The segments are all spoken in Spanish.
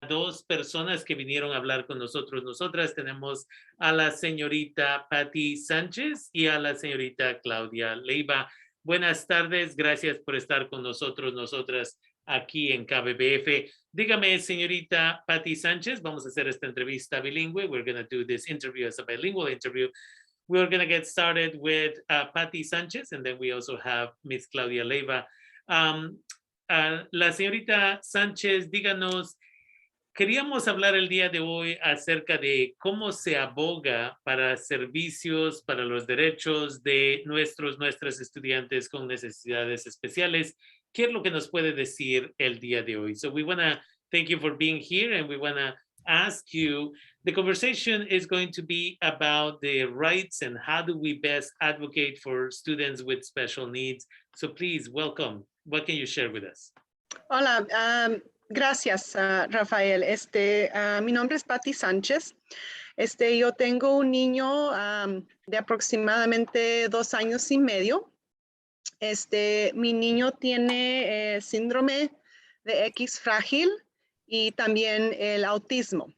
dos personas que vinieron a hablar con nosotros. Nosotras tenemos a la señorita Patty Sánchez y a la señorita Claudia Leiva. Buenas tardes, gracias por estar con nosotros, nosotras aquí en KBBF. Dígame, señorita Patty Sánchez, vamos a hacer esta entrevista bilingüe. We're going to do this interview as a bilingual interview. We're going to get started with Patty Sánchez, and then we also have Miss Claudia Leiva. La señorita Sánchez, díganos, queríamos hablar el día de hoy acerca de cómo se aboga para servicios, para los derechos de nuestras estudiantes con necesidades especiales. ¿Qué es lo que nos puede decir el día de hoy? So we want to thank you for being here, and we want to ask you, the conversation is going to be about the rights and how do we best advocate for students with special needs. So please, welcome. What can you share with us? Hola, gracias, Rafael. Mi nombre es Patty Sánchez. Yo tengo un niño de aproximadamente 2 años y medio. Mi niño tiene síndrome de X frágil y también el autismo.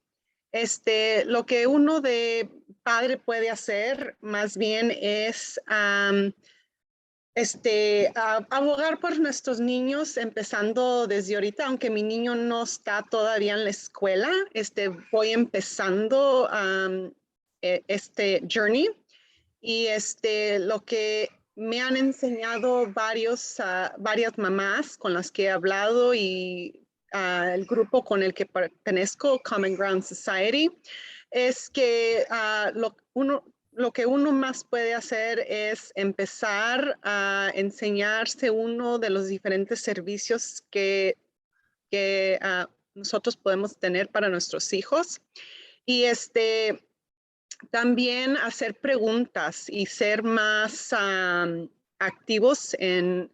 Lo que uno de padre puede hacer más bien es abogar por nuestros niños, empezando desde ahorita, aunque mi niño no está todavía en la escuela, voy empezando este journey, y lo que me han enseñado varias mamás con las que he hablado y el grupo con el que pertenezco, Common Ground Society, es que lo que uno más puede hacer es empezar a enseñarse uno de los diferentes servicios que nosotros podemos tener para nuestros hijos. Y también hacer preguntas y ser más activos en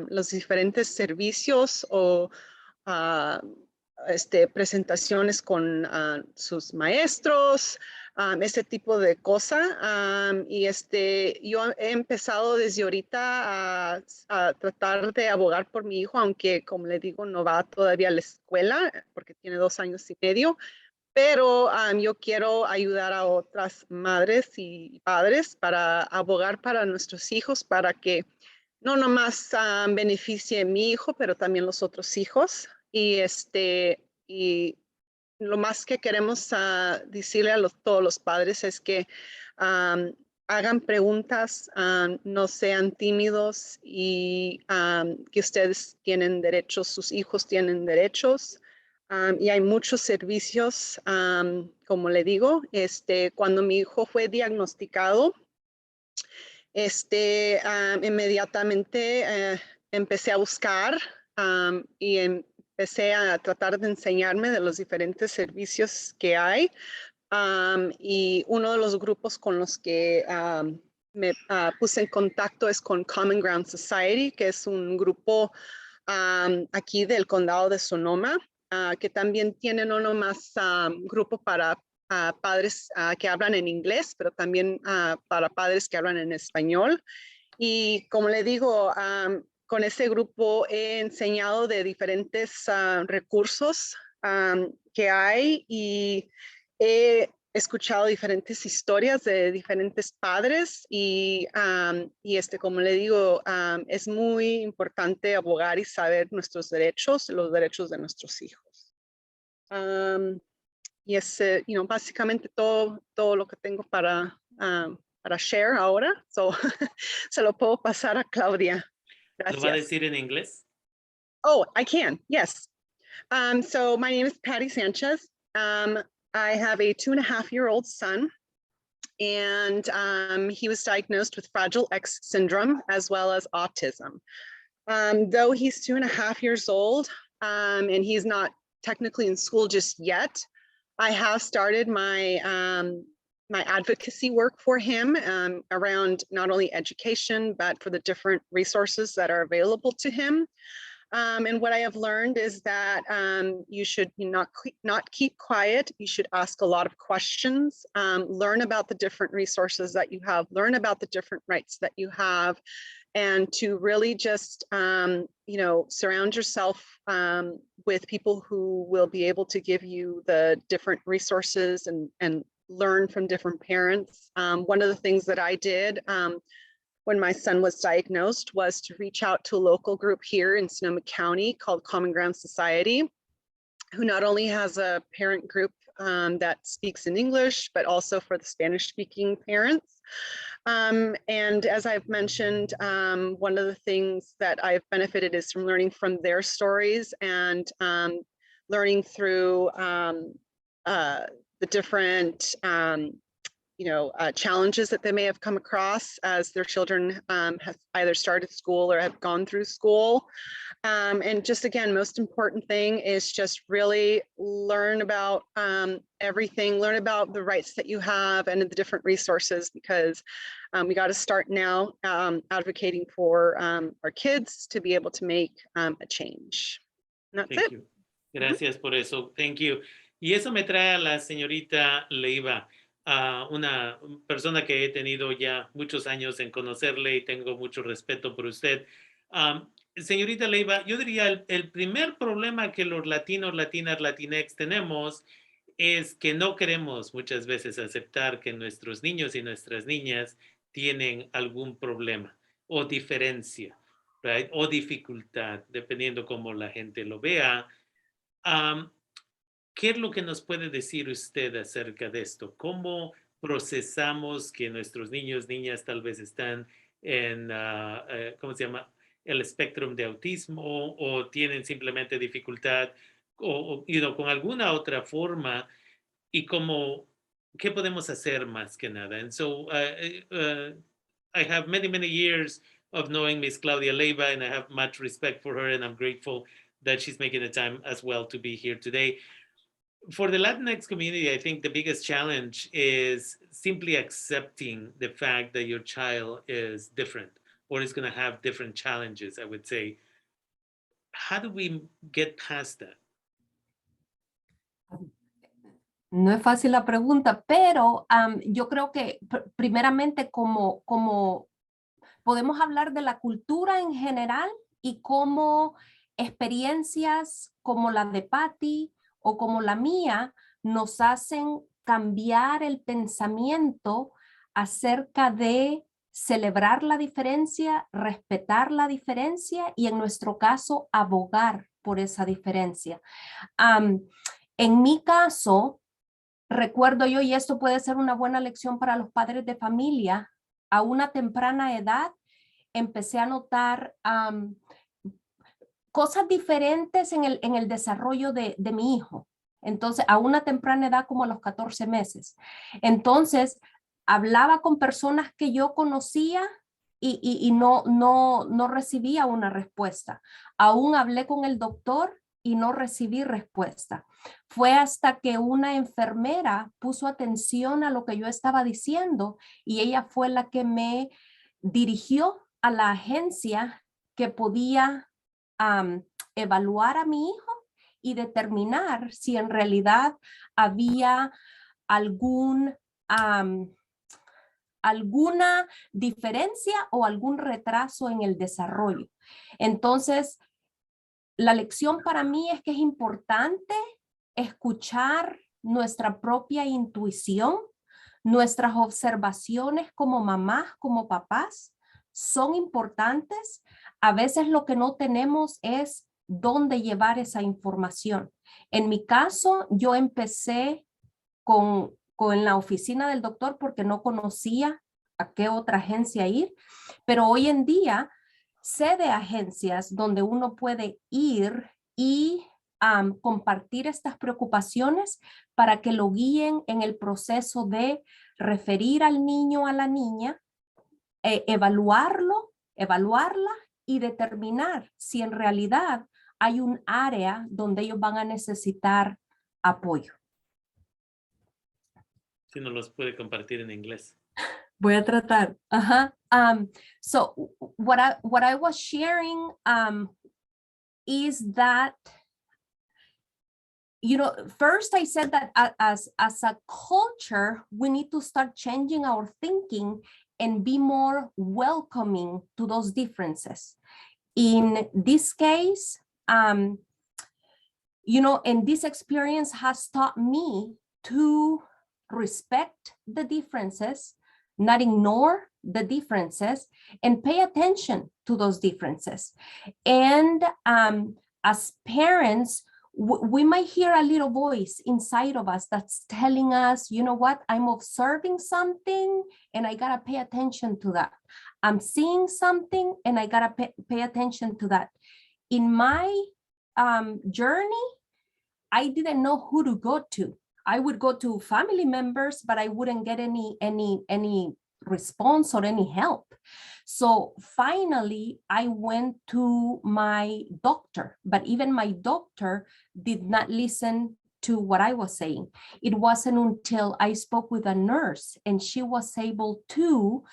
los diferentes servicios o presentaciones con sus maestros, ese tipo de cosas. Yo he empezado desde ahorita a tratar de abogar por mi hijo, aunque, como le digo, no va todavía a la escuela porque tiene 2 años y medio. Pero yo quiero ayudar a otras madres y padres para abogar para nuestros hijos, para que no nomás beneficie a mi hijo, pero también los otros hijos. Y lo más que queremos decirle a todos los padres es que hagan preguntas, no sean tímidos, y que ustedes tienen derechos, sus hijos tienen derechos. Y hay muchos servicios, como le digo, cuando mi hijo fue diagnosticado, inmediatamente empecé a buscar y empecé a tratar de enseñarme de los diferentes servicios que hay. Y uno de los grupos con los que me puse en contacto es con Common Ground Society, que es un grupo aquí del condado de Sonoma, que también tienen uno más grupo para padres que hablan en inglés, pero también para padres que hablan en español. Y como le digo, con ese grupo he enseñado de diferentes recursos que hay, y he escuchado diferentes historias de diferentes padres, y como le digo, es muy importante abogar y saber nuestros derechos, los derechos de nuestros hijos. Y es básicamente todo lo que tengo para share ahora. So, se lo puedo pasar a Claudia. Gracias. ¿Lo va a decir en inglés? Oh, I can, yes. So my name is Patty Sanchez. I have a 2.5-year-old son, and he was diagnosed with Fragile X syndrome as well as autism. Though he's 2.5 years old, and he's not technically in school just yet, I have started my my advocacy work for him around not only education, but for the different resources that are available to him. And what I have learned is that you should not keep quiet. You should ask a lot of questions, learn about the different resources that you have, learn about the different rights that you have, and to really just, you know, surround yourself with people who will be able to give you the different resources and learn from different parents. One of the things that I did when my son was diagnosed was to reach out to a local group here in Sonoma County called Common Ground Society, who not only has a parent group that speaks in English, but also for the Spanish-speaking parents. And as I've mentioned, one of the things that I've benefited is from learning from their stories and learning through the different you know, challenges that they may have come across as their children have either started school or have gone through school. And just again, most important thing is just really learn about everything, learn about the rights that you have and the different resources, because we got to start now advocating for our kids to be able to make a change. And that's Thank it. you. Gracias por eso. Thank you. Y eso me trae a la señorita Leiva, una persona que he tenido ya muchos años en conocerle y tengo mucho respeto por usted. Señorita Leiva, yo diría el primer problema que los latinos, latinas, latinex tenemos es que no queremos muchas veces aceptar que nuestros niños y nuestras niñas tienen algún problema o diferencia, right? O dificultad, dependiendo cómo la gente lo vea. ¿Qué es lo que nos puede decir usted acerca de esto? ¿Cómo procesamos que nuestros niños, niñas tal vez están en, ¿cómo se llama? El espectro de autismo o tienen simplemente dificultad o con alguna otra forma y cómo, qué podemos hacer más que nada? And so I have many, many years of knowing Miss Claudia Leiva, and I have much respect for her, and I'm grateful that she's making the time as well to be here today. For the Latinx community, I think the biggest challenge is simply accepting the fact that your child is different or is going to have different challenges, I would say. How do we get past that? No es fácil la pregunta, pero yo creo que primeramente como podemos hablar de la cultura en general y cómo experiencias como la de Patty o como la mía nos hacen cambiar el pensamiento acerca de celebrar la diferencia, respetar la diferencia y en nuestro caso abogar por esa diferencia. En mi caso, recuerdo yo, y esto puede ser una buena lección para los padres de familia, a una temprana edad empecé a notar cosas diferentes en el desarrollo de mi hijo. Entonces, a una temprana edad, como a los 14 meses. Entonces, hablaba con personas que yo conocía y no recibía una respuesta. Aún hablé con el doctor y no recibí respuesta. Fue hasta que una enfermera puso atención a lo que yo estaba diciendo y ella fue la que me dirigió a la agencia que podía evaluar a mi hijo y determinar si en realidad había alguna diferencia o algún retraso en el desarrollo. Entonces, la lección para mí es que es importante escuchar nuestra propia intuición, nuestras observaciones como mamás, como papás, son importantes. A veces lo que no tenemos es dónde llevar esa información. En mi caso, yo empecé con la oficina del doctor porque no conocía a qué otra agencia ir, pero hoy en día sé de agencias donde uno puede ir y compartir estas preocupaciones para que lo guíen en el proceso de referir al niño a la niña, evaluarla y determinar si en realidad hay un área donde ellos van a necesitar apoyo. Si no los puede compartir en inglés. Voy a tratar. So what I was sharing is that, you know, first I said that as a culture, we need to start changing our thinking and be more welcoming to those differences. In this case, you know, and this experience has taught me to respect the differences, not ignore the differences, and pay attention to those differences. And as parents, we might hear a little voice inside of us that's telling us, you know what, I'm observing something and I gotta pay attention to that. I'm seeing something and I gotta pay attention to that. In my journey, I didn't know who to go to. I would go to family members, but I wouldn't get any response or any help. So finally, I went to my doctor, but even my doctor did not listen to what I was saying. It wasn't until I spoke with a nurse and she was able to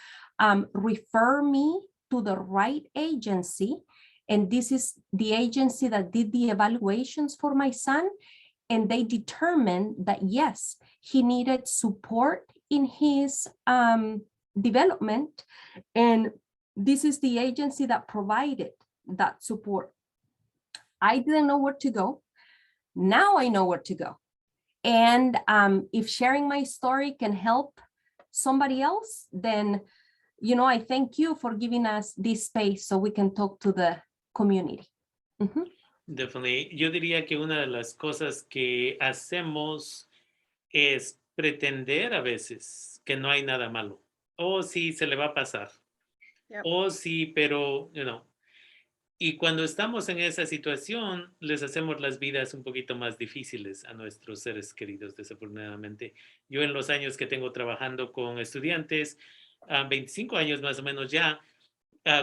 refer me to the right agency. And this is the agency that did the evaluations for my son. And they determined that, yes, he needed support in his development. And this is the agency that provided that support. I didn't know where to go. Now I know where to go. And if sharing my story can help somebody else, then, you know, I thank you for giving us this space so we can talk to the community. Mm-hmm. Definitely. Yo diría que una de las cosas que hacemos es pretender a veces que no hay nada malo. Oh, sí, se le va a pasar. Yep. Oh, sí, pero, you know. Y cuando estamos en esa situación, les hacemos las vidas un poquito más difíciles a nuestros seres queridos, desafortunadamente. Yo en los años que tengo trabajando con estudiantes, 25 años más o menos ya,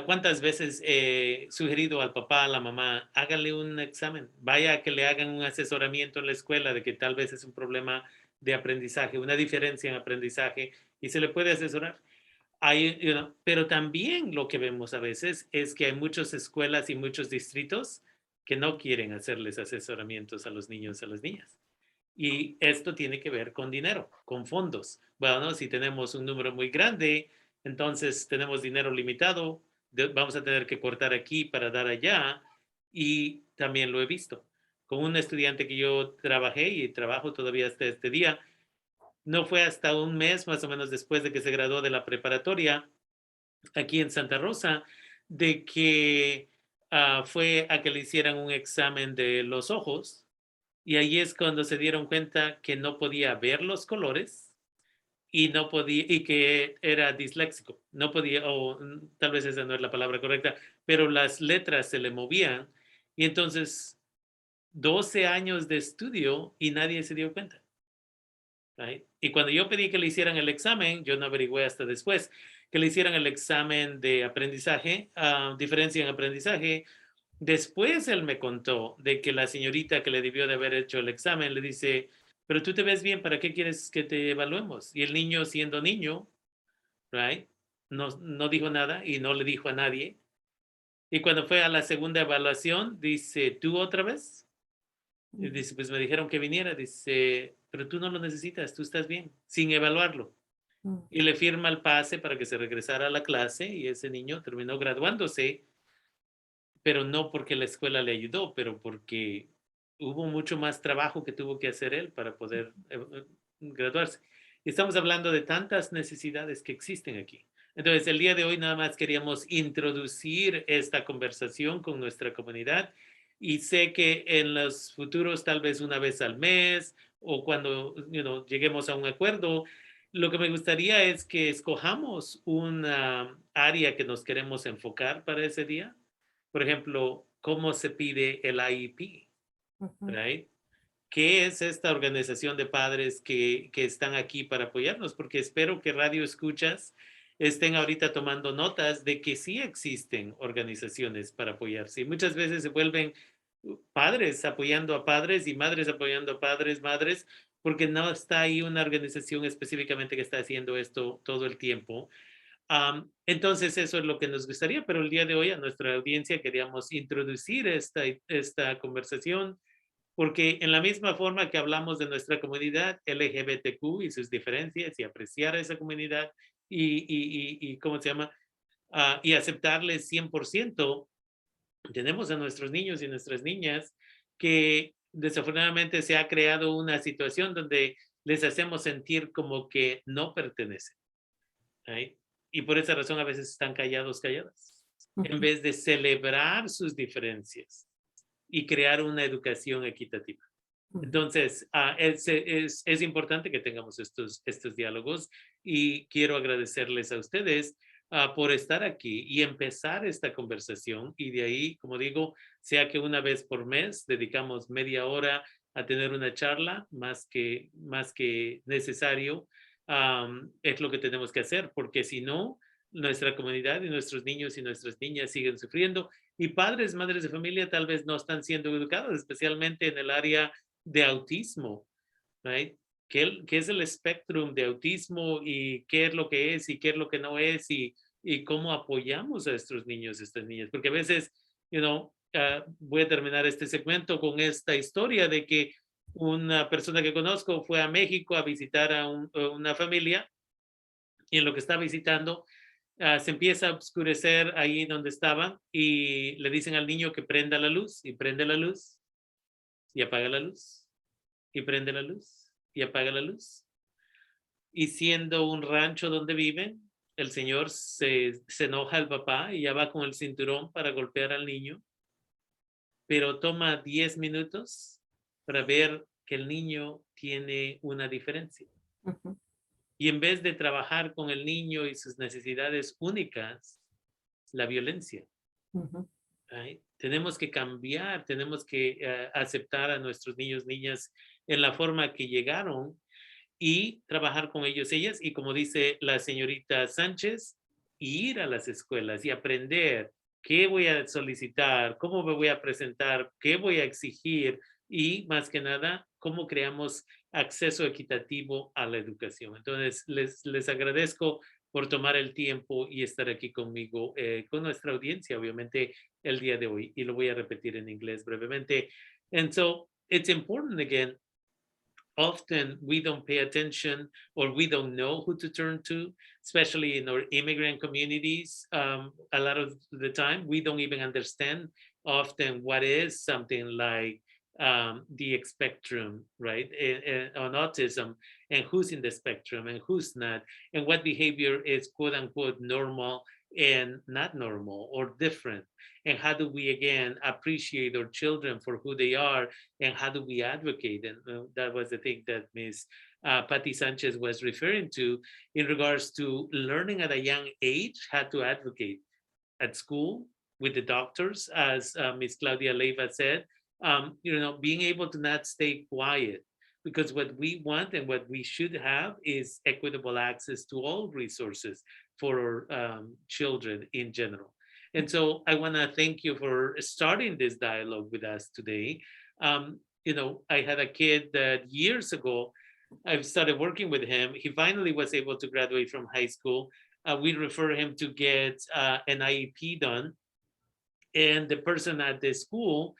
¿cuántas veces he sugerido al papá, a la mamá, háganle un examen? Vaya a que le hagan un asesoramiento en la escuela de que tal vez es un problema de aprendizaje, una diferencia en aprendizaje, y se le puede asesorar. Pero también lo que vemos a veces es que hay muchas escuelas y muchos distritos que no quieren hacerles asesoramientos a los niños y a las niñas. Y esto tiene que ver con dinero, con fondos. Bueno, si tenemos un número muy grande, entonces tenemos dinero limitado, vamos a tener que cortar aquí para dar allá. Y también lo he visto. Con un estudiante que yo trabajé y trabajo todavía hasta este día, no fue hasta un mes más o menos después de que se graduó de la preparatoria aquí en Santa Rosa, de que fue a que le hicieran un examen de los ojos, y ahí es cuando se dieron cuenta que no podía ver los colores y no podía, y que era disléxico, no podía, o tal vez esa no es la palabra correcta, pero las letras se le movían, y entonces 12 años de estudio y nadie se dio cuenta. Right? Y cuando yo pedí que le hicieran el examen, yo no averigüé hasta después, que le hicieran el examen de aprendizaje, diferencia en aprendizaje. Después él me contó de que la señorita que le debió de haber hecho el examen le dice, pero tú te ves bien, ¿para qué quieres que te evaluemos? Y el niño, siendo niño, right, no dijo nada y no le dijo a nadie. Y cuando fue a la segunda evaluación, dice, ¿tú otra vez? Y dice, pues me dijeron que viniera. Dice, pero tú no lo necesitas, tú estás bien, sin evaluarlo. Y le firma el pase para que se regresara a la clase, y ese niño terminó graduándose, pero no porque la escuela le ayudó, pero porque hubo mucho más trabajo que tuvo que hacer él para poder graduarse. Y estamos hablando de tantas necesidades que existen aquí. Entonces, el día de hoy nada más queríamos introducir esta conversación con nuestra comunidad, y sé que en los futuros, tal vez una vez al mes o cuando lleguemos a un acuerdo, lo que me gustaría es que escojamos una área que nos queremos enfocar para ese día. Por ejemplo, ¿cómo se pide el IEP? Right? ¿Qué es esta organización de padres que están aquí para apoyarnos? Porque espero que Radio Escuchas estén ahorita tomando notas de que sí existen organizaciones para apoyarse. Y muchas veces se vuelven padres apoyando a padres y madres apoyando a padres, madres, porque no está ahí una organización específicamente que está haciendo esto todo el tiempo. Entonces eso es lo que nos gustaría, pero el día de hoy a nuestra audiencia queríamos introducir esta conversación, porque en la misma forma que hablamos de nuestra comunidad LGBTQ y sus diferencias y apreciar a esa comunidad, y ¿cómo se llama? Y aceptarles 100%. Tenemos a nuestros niños y nuestras niñas que desafortunadamente se ha creado una situación donde les hacemos sentir como que no pertenecen. ¿Right? Y por esa razón a veces están calladas, en vez de celebrar sus diferencias y crear una educación equitativa. Entonces, es importante que tengamos estos diálogos y quiero agradecerles a ustedes por estar aquí y empezar esta conversación. Y de ahí, como digo, sea que una vez por mes dedicamos media hora a tener una charla, más que necesario, es lo que tenemos que hacer, porque si no, nuestra comunidad y nuestros niños y nuestras niñas siguen sufriendo y padres, madres de familia tal vez no están siendo educados, especialmente en el área de autismo, right? ¿Qué es el espectro de autismo y qué es lo que es y qué es lo que no es y cómo apoyamos a estos niños y estas niñas? Porque a veces, voy a terminar este segmento con esta historia de que una persona que conozco fue a México a visitar a una familia y en lo que está visitando se empieza a oscurecer ahí donde estaban y le dicen al niño que prenda la luz y prende la luz y apaga la luz y prende la luz y apaga la luz. Y siendo un rancho donde viven, el señor se enoja al papá y ya va con el cinturón para golpear al niño, pero toma 10 minutos para ver que el niño tiene una diferencia. Y en vez de trabajar con el niño y sus necesidades únicas, la violencia. Right? Tenemos que cambiar, tenemos que aceptar a nuestros niños, niñas en la forma que llegaron y trabajar con ellos, ellas. Y como dice la señorita Sánchez, ir a las escuelas y aprender qué voy a solicitar, cómo me voy a presentar, qué voy a exigir y más que nada, cómo creamos acceso equitativo a la educación. Entonces, les agradezco por tomar el tiempo y estar aquí conmigo, con nuestra audiencia, obviamente, el día de hoy. Y lo voy a repetir en inglés brevemente. And so, it's important again, often we don't pay attention or we don't know who to turn to, especially in our immigrant communities. A lot of the time, we don't even understand often what is something like the spectrum, right? On autism, and who's in the spectrum and who's not, and what behavior is quote unquote normal and not normal or different. And how do we again appreciate our children for who they are, and how do we advocate? And that was the thing that Ms. Patty Sanchez was referring to in regards to learning at a young age how to advocate at school with the doctors, as Ms. Claudia Leiva said, being able to not stay quiet, because what we want and what we should have is equitable access to all resources for children in general. And so I want to thank you for starting this dialogue with us today. I had a kid that years ago, I started working with him. He finally was able to graduate from high school. We refer him to get an IEP done. And the person at the school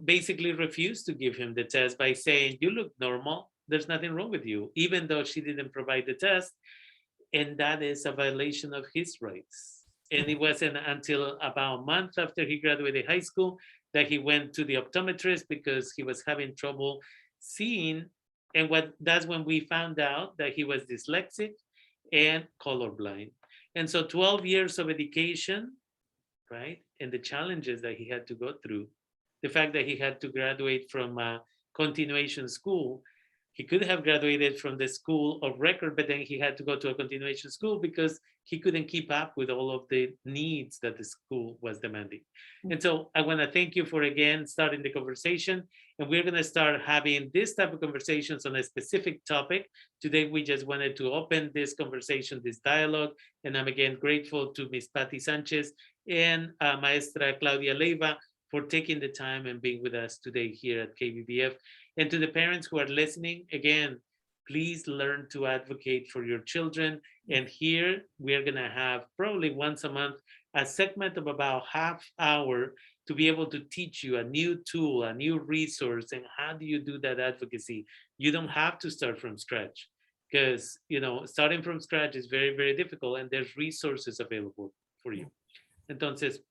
basically refused to give him the test by saying, you look normal. There's nothing wrong with you, even though she didn't provide the test. And that is a violation of his rights. And it wasn't until about a month after he graduated high school that he went to the optometrist because he was having trouble seeing. And that's when we found out that he was dyslexic and colorblind. And so 12 years of education, right? And the challenges that he had to go through, the fact that he had to graduate from a continuation school. He could have graduated from the school of record, but then he had to go to a continuation school because he couldn't keep up with all of the needs that the school was demanding. And so I want to thank you for again starting the conversation. And we're going to start having this type of conversations on a specific topic. Today, we just wanted to open this conversation, this dialogue. And I'm again grateful to Ms. Patty Sanchez and Maestra Claudia Leiva for taking the time and being with us today here at KBBF. And to the parents who are listening, again, please learn to advocate for your children. And here we're going to have probably once a month a segment of about half hour to be able to teach you a new tool, a new resource, and how do you do that advocacy. You don't have to start from scratch. because, starting from scratch is very, very difficult and there's resources available for you. Entonces,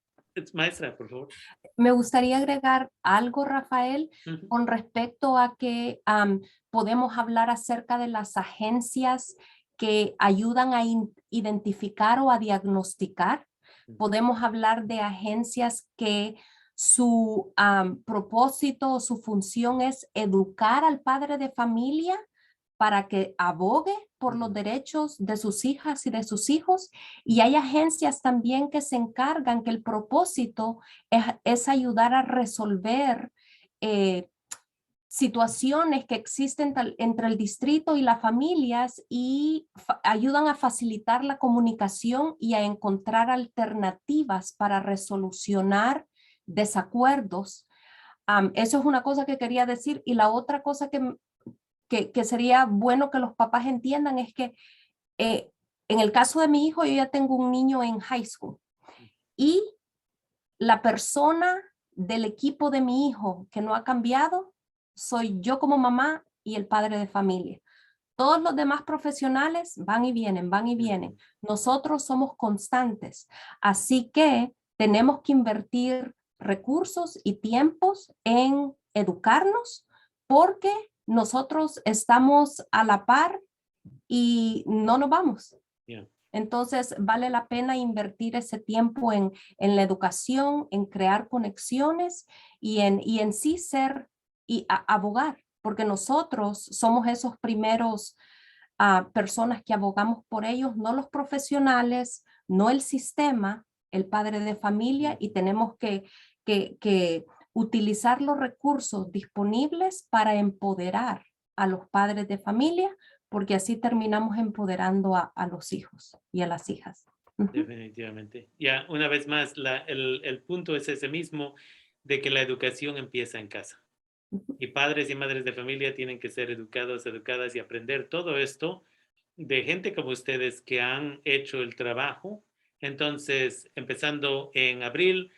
maestra, por favor. Me gustaría agregar algo, Rafael, Ujú. con respecto a que podemos hablar acerca de las agencias que ayudan a identificar o a diagnosticar. Podemos hablar de agencias que su propósito o su función es educar al padre de familia para que abogue por los derechos de sus hijas y de sus hijos. Y hay agencias también que se encargan, que el propósito es ayudar a resolver situaciones que existen entre el distrito y las familias y ayudan a facilitar la comunicación y a encontrar alternativas para resolucionar desacuerdos. Eso es una cosa que quería decir. Y la otra cosa que sería bueno que los papás entiendan es que en el caso de mi hijo, yo ya tengo un niño en high school y la persona del equipo de mi hijo que no ha cambiado soy yo como mamá y el padre de familia. Todos los demás profesionales van y vienen, van y vienen. Nosotros somos constantes, así que tenemos que invertir recursos y tiempos en educarnos porque nosotros estamos a la par y no nos vamos. Yeah. Entonces, vale la pena invertir ese tiempo en la educación, en crear conexiones y en sí ser y abogar, porque nosotros somos esos primeros personas que abogamos por ellos, no los profesionales, no el sistema, el padre de familia, y tenemos que utilizar los recursos disponibles para empoderar a los padres de familia, porque así terminamos empoderando a los hijos y a las hijas. Definitivamente. Ya, una vez más, el punto es ese mismo, de que la educación empieza en casa. Y padres y madres de familia tienen que ser educados, educadas y aprender todo esto de gente como ustedes que han hecho el trabajo. Entonces, empezando en abril,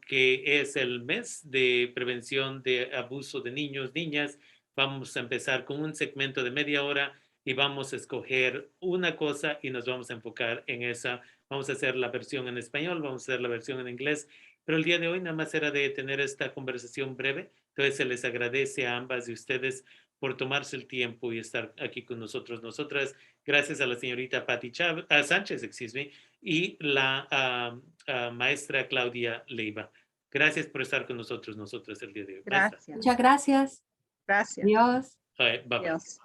que es el mes de prevención de abuso de niños, niñas, vamos a empezar con un segmento de media hora y vamos a escoger una cosa y nos vamos a enfocar en esa. Vamos a hacer la versión en español, vamos a hacer la versión en inglés, pero el día de hoy nada más era de tener esta conversación breve. Entonces se les agradece a ambas de ustedes por tomarse el tiempo y estar aquí con nosotros, nosotras. Gracias a la señorita Patti Sánchez, y la maestra Claudia Leiva. Gracias por estar con nosotros, nosotras el día de hoy. Gracias. Muchas gracias. Gracias. Adiós. Bye bye. Adiós.